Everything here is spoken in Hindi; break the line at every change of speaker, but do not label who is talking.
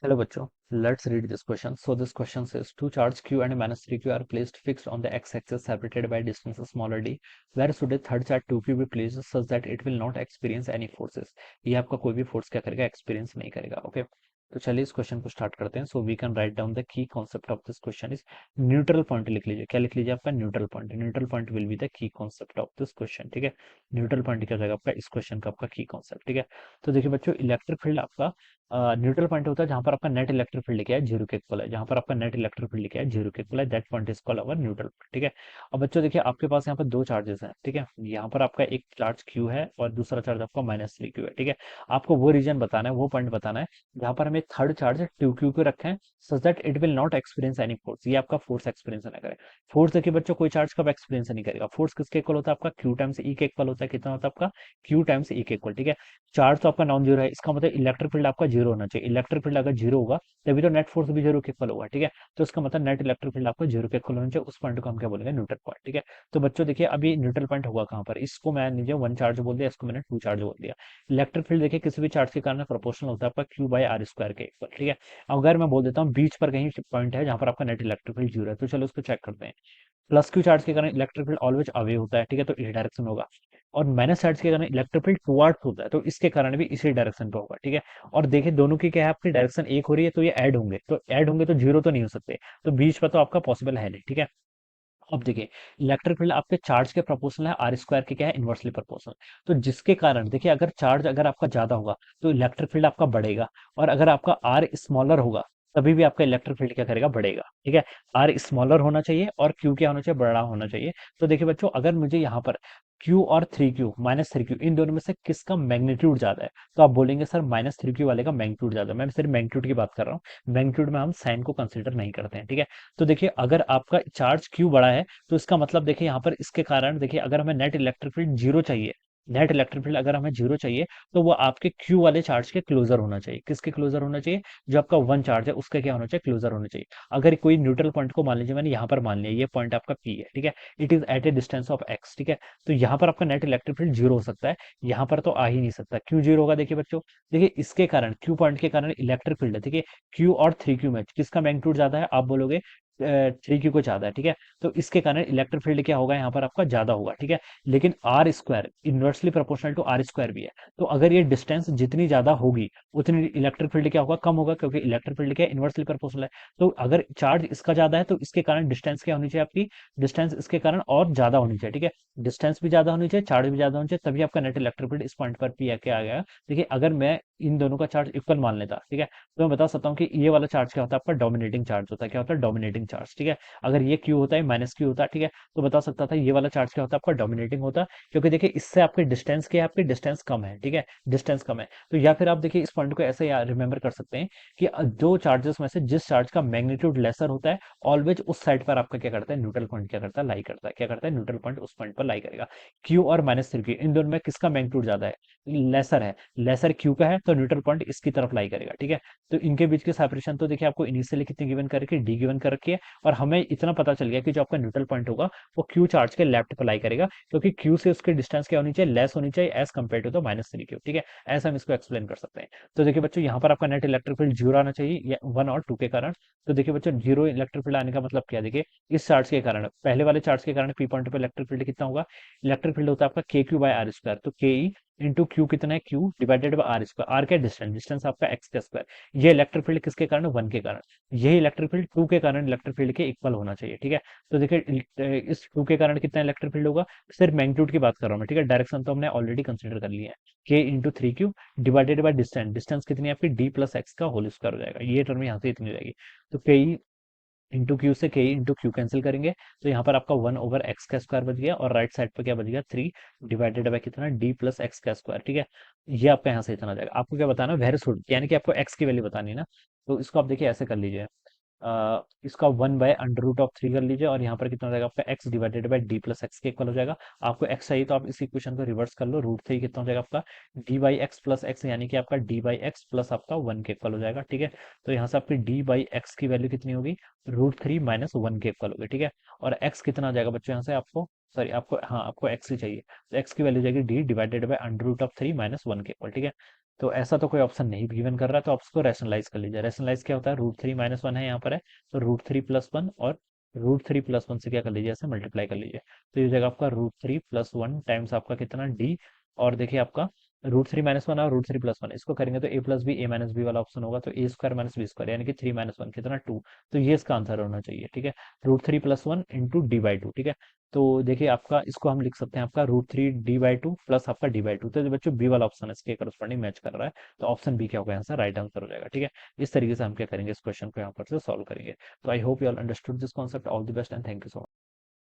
Hello bachcho, let's read this question. So this question says two charges q and minus 3q are placed fixed on the x-axis separated by distance smaller d. Where should a third charge 2q be placed such that it will not experience any forces? ये आपका कोई भी फोर्स क्या करेगा, एक्सपीरियंस नहीं करेगा. ओके, तो चलिए इस क्वेश्चन को स्टार्ट करते हैं. So we can write down the key concept of this question is neutral point. लिख लीजिए, क्या लिख लीजिए, आपका neutral point. Neutral point will be the key concept of this question. ठीक है, न्यूट्रल पॉइंट क्या हो जाएगा आपका इस क्वेश्चन का, आपका की कॉन्सेप्ट. ठीक है, तो देखिए बच्चों, इलेक्ट्रिक फील्ड आपका न्यूट्रल पॉइंट होता है जहां पर आपका नेट इलेक्ट्रिक फील्ड क्या है, जीरो के इक्वल है. जहां पर आपका नेट इलेक्ट्रिक फील्ड क्या है, जीरो के इक्वल है, that point is called our neutral point. ठीक है, अब बच्चों देखिए, आपके पास यहाँ पर दो चार्जेस हैं. ठीक है, यहाँ पर आपका एक चार्ज क्यू है और दूसरा चार्ज आपका माइनस थ्री क्यू है. ठीक है, आपको वो रीजन बताना है, वो पॉइंट बताना है जहां पर हमें थर्ड चार्ज टू क्यू को रखें such that it will not experience any force. ये आपका फोर्स एक्सपीरियंस ना करे. फोर्स देखिए बच्चों, कोई चार्ज कब एक्सपीरियंस नहीं करेगा. फोर्स किसके इक्वल होता है, आपका क्यू टाइम्स ई के इक्वल होता है. कितना होता है आपका, क्यू टाइम्स ई के इक्वल. ठीक है, चार्ज तो आपका नॉन जीरो है, इसका मतलब इलेक्ट्रिक फील्ड आपका जीरो होना चाहिए. इलेक्ट्रिक फील्ड अगर जीरो होगा तभी तो नेट फोर्स भी जीरो के इक्वल होगा. ठीक है, तो इसका मतलब नेट इलेक्ट्रिक फील्ड आपका जीरो के इक्वल होना चाहिए. उस पॉइंट को हम क्या बोलेंगे, न्यूट्रल पॉइंट. ठीक है, तो बच्चों देखिए, अभी न्यूट्रल पॉइंट होगा कहाँ पर, इसको मैं नीचे वन चार्ज बोल दिया, इसको मैंने टू चार्ज बोल दिया. इलेक्ट्रिक फील्ड देखिए किसी भी चार्ज के कारण प्रोपोर्शनल होता है आपका क्यू बाई आर स्क्वायर के इक्वल. ठीक है, अगर मैं बोल देता हूँ बीच पर कहीं पॉइंट है जहां पर आपका नेट इलेक्ट्रिक फील्ड जीरो है, तो चलो उसको चेक करते हैं. प्लस क्यू चार्ज के कारण इलेक्ट्रिक फील्ड ऑलवेज अवे होता है. ठीक है, तो इस डायरेक्शन होगा. और माइनस चार्ज के कारण इलेक्ट्रिक फील्ड टुवर्ड्स होता है, तो इसके कारण भी इसी डायरेक्शन पे होगा. ठीक है, और देखिए दोनों की क्या है, आपकी डायरेक्शन एक हो रही है, तो ये ऐड होंगे तो जीरो तो नहीं हो सकते. तो बीच पर तो आपका पॉसिबल है नहीं. ठीक है, अब देखिए, इलेक्ट्रिक फील्ड आपके चार्ज के प्रोपोर्शनल है, आर स्क्वायर के क्या है, इनवर्सली प्रोपोर्शनल. तो जिसके कारण देखिए, अगर चार्ज अगर आपका ज्यादा होगा तो इलेक्ट्रिक फील्ड आपका बढ़ेगा, और अगर आपका आर स्मॉलर होगा तभी भी आपका इलेक्ट्रिक फील्ड क्या करेगा, बढ़ेगा. ठीक है, आर स्मॉलर होना चाहिए और क्यू क्या होना चाहिए, बड़ा होना चाहिए. तो देखिए बच्चों, अगर मुझे यहाँ पर क्यू और three q minus three q इन दोनों में से किसका मैग्नीट्यूड ज्यादा है, तो आप बोलेंगे सर माइनस थ्री क्यू वाले का मैग्नीट्यूड ज्यादा है. मैं सिर्फ मैग्नीट्यूड की बात कर रहा हूँ, मैग्नीट्यूड में हम साइन को कंसिडर नहीं करते हैं. ठीक है, तो देखिए, अगर आपका चार्ज क्यू बड़ा है तो इसका मतलब देखिए, यहाँ पर इसके कारण देखिए, अगर हमें नेट इलेक्ट्रिक फील्ड जीरो चाहिए, नेट इलेक्ट्रिक फील्ड अगर हमें जीरो चाहिए, तो वो आपके क्यू वाले चार्ज के क्लोजर होना चाहिए. किसके क्लोजर होना चाहिए, जो आपका वन चार्ज है उसका क्या होना चाहिए, क्लोजर होना चाहिए. अगर कोई न्यूट्रल पॉइंट को मान लीजिए, मैंने यहाँ पर मान लिया ये पॉइंट आपका पी है. ठीक है, it is at a distance of X. ठीक है, तो यहाँ पर आपका नेट इलेक्ट्रिक फील्ड जीरो हो सकता है, यहाँ पर तो आ ही नहीं सकता. क्यों जीरो होगा, देखिए बच्चों, देखिए इसके कारण, क्यू पॉइंट के कारण इलेक्ट्रिक फील्ड है. ठीक है, क्यू और थ्री क्यू में किसका मैग्नीट्यूड ज्यादा है, आप बोलोगे थ्री क्यू को ज्यादा है. ठीक है, तो इसके कारण इलेक्ट्रिक फील्ड क्या होगा, यहाँ पर आपका ज्यादा होगा. ठीक है, लेकिन R square inversely proportional to R square भी है, तो अगर ये डिस्टेंस जितनी ज्यादा होगी उतनी इलेक्ट्रिक फील्ड क्या होगा, कम होगा, क्योंकि इलेक्ट्रिक फील्ड क्या इनवर्सली प्रोपोर्शनल है. तो अगर चार्ज इसका ज्यादा है तो इसके कारण डिस्टेंस क्या होनी चाहिए आपकी, डिस्टेंस इसके कारण और ज्यादा होनी चाहिए. ठीक है, डिस्टेंस भी ज्यादा होनी चाहिए, चार्ज भी ज्यादा होनी चाहिए, तभी आपका नेट इलेक्ट्रिक फील्ड इस पॉइंट पर पी क्या आ गया. देखिए, अगर मैं इन दोनों का चार्ज इक्वल मान लेता, ठीक है, तो मैं बता सकता हूँ कि ये वाला चार्ज क्या होता है, आपका डोमिनेटिंग चार्ज होता है. क्या होता है, डोमिनेटिंग चार्ज. ठीक है, अगर ये क्यू होता है माइनस क्यू होता है, ठीक है, तो बता सकता था ये वाला चार्ज क्या होता है, आपका डोमिनेटिंग होता. क्योंकि देखिए, इससे आपकी डिस्टेंस क्या है, आपकी डिस्टेंस कम है. ठीक है, डिस्टेंस कम है, तो या फिर आप देखिए इस पॉइंट को ऐसे रिमेंबर कर सकते हैं कि दो चार्जेस में से जिस चार्ज का मैग्नीट्यूड लेसर होता है, ऑलवेज उस साइड पर आपका क्या करता है, न्यूट्रल पॉइंट क्या करता है, लाई करता है. क्या करता है, न्यूट्रल पॉइंट उस पॉइंट पर लाई करेगा. क्यू और माइनस थ्री क्यू इन दोनों में किसका मैग्नीट्यूड ज्यादा है, लेसर है. लेसर क्यू का है, तो न्यूट्रल पॉइंट इसकी तरफ लाई करेगा. ठीक है, तो इनके बीच की सेपरेशन तो देखिए, आपको इनिशियली कितनी गिवन कर रखी है, डी गिवन कर रखी है. और हमें इतना पता चल गया कि जो आपका न्यूट्रल पॉइंट होगा वो क्यू चार्ज के लेफ्ट पर लाई करेगा, क्योंकि क्यू से उसकी डिस्टेंस क्या होनी चाहिए, लेस होनी चाहिए as compare to the minus three Q. ठीक है, ऐसा हम इसको एक्सप्लेन कर सकते हैं. तो देखिए बच्चों, यहाँ पर आपका नेट इलेक्ट्रिक फील्ड जीरो आना चाहिए, वन और टू के कारण. तो देखिए बच्चों, जीरो इलेक्ट्रिक फील्ड आने का मतलब क्या, देखिए इस चार्ज के कारण, पहले वाले चार्ज के कारण पी पॉइंट पर इलेक्ट्रिक फील्ड कितना होगा, इलेक्ट्रिक फील्ड होता है आपका के क्यू बाय आर स्क्वायर. तो के ई इंटू क्यू कितना है, Q divided by R square. R क्या डिस्टेंस, डिस्टेंस आपका एक्स का स्क्वायर. ये इलेक्ट्रिक फील्ड किसके कारण, वन के कारण. यही इलेक्ट्रिक फील्ड टू के कारण इलेक्ट्रिक फील्ड के इक्वल होना चाहिए. ठीक है, तो देखिए इस टू के कारण कितना इलेक्ट्रिक फील्ड होगा, सिर्फ मैग्नीट्यूड की बात कर रहा हूँ मैं. ठीक है, डायरेक्शन तो हमने ऑलरेडी कंसिडर कर लिया है, के into three Q divided by distance. Distance कितनी है आपकी, डी प्लस एक्स का होल स्क्वायर हो जाएगा. ये टर्म यहाँ से इतनी हो जाएगी. तो के इंटू क्यू से के इंटू क्यू कैंसिल करेंगे, तो यहाँ पर आपका वन ओवर एक्स का स्क्वायर बच गया, और राइट साइड पर क्या बच गया, थ्री डिवाइडेड बाय कितना, डी प्लस एक्स का स्क्वायर. ठीक है, ये आपका यहाँ से इतना आ जाएगा. आपको क्या बताना है, वेरी यानी कि आपको एक्स की वैल्यू बतानी है ना. तो इसको आप देखिए ऐसे कर लीजिए, इसका one by under root of three कर लीजिए, और यहाँ पर कितना हो जाएगा आपका X divided by D plus X के इक्वल हो जाएगा. आपको एक्स चाहिए तो आप इस इक्वेशन को रिवर्स कर लो, रूट थ्री कितना हो जाएगा आपका D by x plus x, यानी कि आपका डी बाई एक्स प्लस आपका वन के इक्वल हो जाएगा. ठीक है, तो यहाँ से आपकी डी बाई एक्स की वैल्यू कितनी होगी, रूट थ्री माइनस वन के इक्वल होगी. ठीक है, और एक्स कितना आ जाएगा बच्चों, यहाँ से आपको, सॉरी आपको, हाँ आपको एक्स ही चाहिए, तो एक्स की वैल्यू जाएगी D divided by under root of three minus one के इक्वल. ठीक है, तो ऐसा तो कोई ऑप्शन नहीं गिवन कर रहा, तो आप उसको रैशनलाइज कर लीजिए। रैशनलाइज क्या होता है, √3 - 1 है यहाँ पर है, तो √3 + 1 और √3 + 1 से क्या कर लीजिए, ऐसे मल्टीप्लाई कर लीजिए। तो ये हो जाएगा आपका √3 + 1 टाइम्स आपका कितना डी, और देखिए आपका √3 - 1 और √3 + 1 इसको करेंगे तो a+b वाला ऑप्शन होगा, तो a² - b² यानी कि 3 - 1 कितना 2। तो ये इसका आंसर होना चाहिए, ठीक है। √3 + 1 इंटू d/2, ठीक है। तो देखिए आपका इसको हम लिख सकते हैं आपका √3 d/2 प्लस आपका d/2। तो बच्चों बी वाला ऑप्शन इसके करस्पॉन्डिंग मैच कर रहा है, तो ऑप्शन बी क्या होगा आंसर, राइट आंसर हो जाएगा, ठीक है। इस तरीके से हम क्या करेंगे, इस क्वेश्चन को यहाँ पर से सॉल्व करेंगे। तो I hope you all understood this concept. All the best and thank you so much.